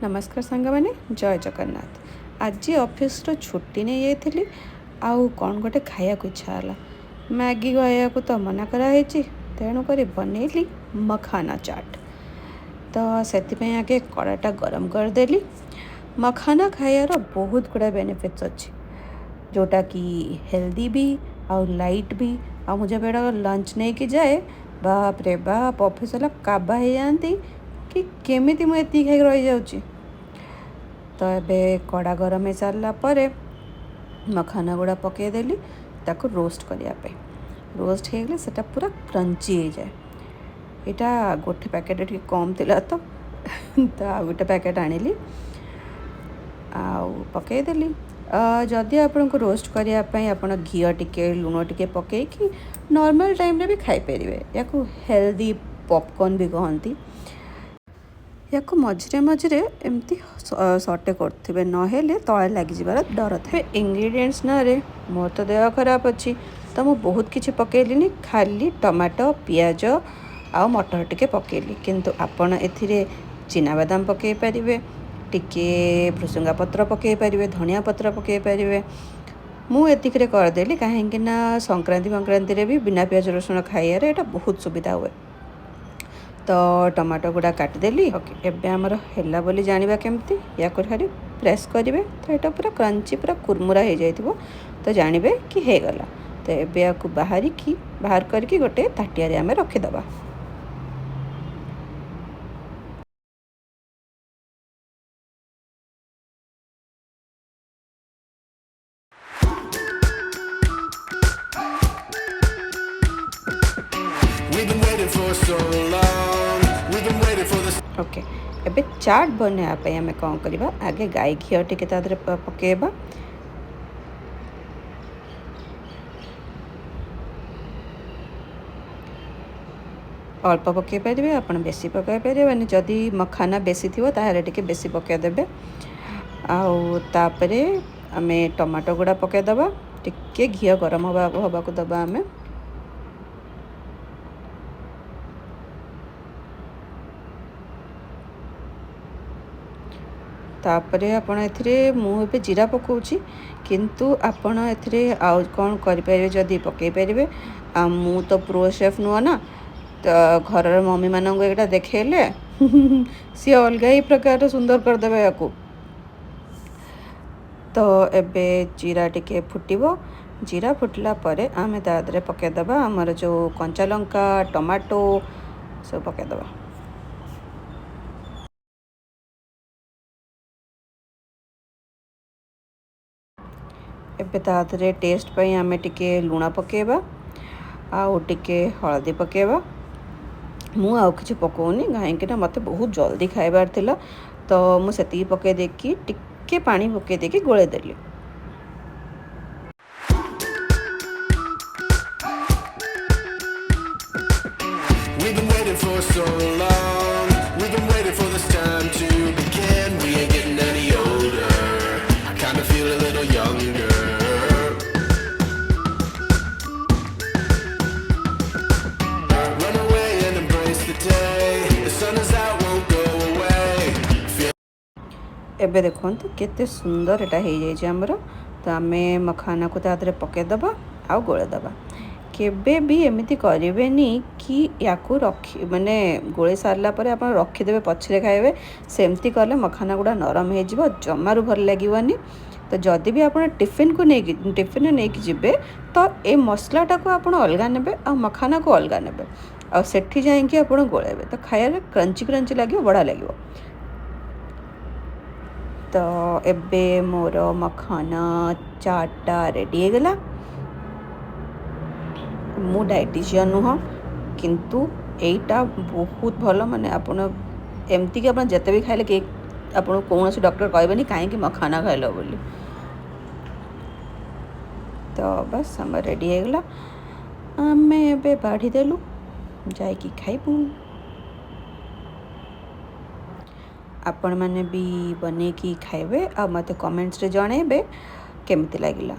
नमस्कार सांग मैंने जय जगन्नाथ। आज ऑफिस छुट्टी नहीं जाइली आउ कौन गोटे खाया को इच्छा है मैगी खाया को तो मना कराई तेणुक बनैली मखाना चाट। तो से आगे कड़ाटा गरम करदेली। मखाना खायार बहुत गुड़ा बेनिफिट्स अच्छी जोटा कि हेल्दी भी आउ लाइट भी। आ मुझे बेटा लंच नहीं कि जाए बाप रे बाप ऑफिस वाला काबा हो जाती कि केमिति मुझे खाई रही जाऊँगी। तो ये कड़ा गरम हो सारा पर मखाना गुड़ा पकईदेली ताको रोस्ट करने रोस्ट हो गले सेटा पूरा क्रंची हो जाए। यहाँ गोटे पैकेट कम थिला तो आ गोटे पैकेट आनिली आउ पकईदेली। जदि आपन को रोस्ट करने आप घी टिके लुण टिके पकईकि नॉर्मल टाइम रे भी खाई पारे। या हेल्दी पॉपकॉर्न भी कहती। या मझे मझे एमती सटे करते नहेले तले लगिजार डर थे। इंग्रेडिएंट्स ना रे मोर तो देह खराब अच्छी तो मुझे बहुत किसी पकईली खाली टमाटो पियाज आ मटर टिके पकईली किंतु आपण एथिरे चिनाबादाम पकई पारे टिके भृसुंगा पत्र पकई पारे धनिया पत्र पकई पारे। मुझे करदेली कहीं संक्रांति संक्रांति भी बिना पियाज रसुण खाइबार यहाँ बहुत सुविधा हुए। तो टमाटो गुड़ा काटिदेली एवं आमर है बोली जाना केमती या खाली प्रेस करेंगे तो यहाँ पूरा क्रंची पूरा कुरमुरा हो जाए तो जानवे कि हो गला। तो ये बाहर करके गोटे ताटिया आम रखीदबा। ओके एबे चाट बनवाई आम कौन करवा आगे गाई घी टिके पकेबा। अल्प पकई पारे आप बेसी पकई पारे जदि मखाना बेसी थी ताहले टिके बेसी पकईदेवे। आउे आम टमाटो गुड़ा पकईदबा टिके घी गरम हवा को दबा आम। तापरे आपण एथिरे मुझे जीरा पकाउची किंतु आपण एथिरे आउ कौन करें जदि पकई पारे। मु तो प्रो शेफ नुह ना तो घर मम्मी मानक यहाँ देखले सी अलग ही प्रकार सुंदर करदे या। तो एबे जीरा टिके फुटब जीरा फुटला परे आमे तादरे पकईदबा आमर जो कंचा लंका टमाटो सब पकईदबा। एबे तादरे टेस्ट पे आमे टिके लुण पकेबा आउ टिके हलदी पकेबा। मु आउ किछि पकोनी कहीं मत बहुत जल्दी खाइबार थिला तो मुझे पकई देकी टिके पानी पकई देकी गोले देली। एबे देखो केते सुंदर एटा हो जाए आमर। तो आम मखाना को तादरे पकईदबा आउ गोलेदबा। केबे भी एमती करेनि कि या रखी माने गोले सारा पर आप रखीदे पछरे खाइबे सेमती कले मखाना गुड़ा नरम हो जमारू भल लगे। तो जदि भी आप टिफिन को नहीं टिफिन नहीं जीवे तो ये मसलाटा को आप अलग ने आ मखाना को अलग ने आठी जाकि आप गोलेबे तो खाया क्रंची क्रंची लगे बड़ा लगे। तो एबे मोर मखाना चाटा रेडी हो गला। मु डायटिशियन नुह किंतु एटा बहुत भल माने आपण एमती कि आप जिते भी खाइले कि आपन कौन डॉक्टर कहबेनि कहीं मखाना खाइल बोली। तो बस आम रेडी हो गला आम एबे बाढ़ी देलु जाइकी खाइबू। आपण मैंने भी बने की खाइबे आ मते कमेंट्स रे जणेबे केमती लागिला।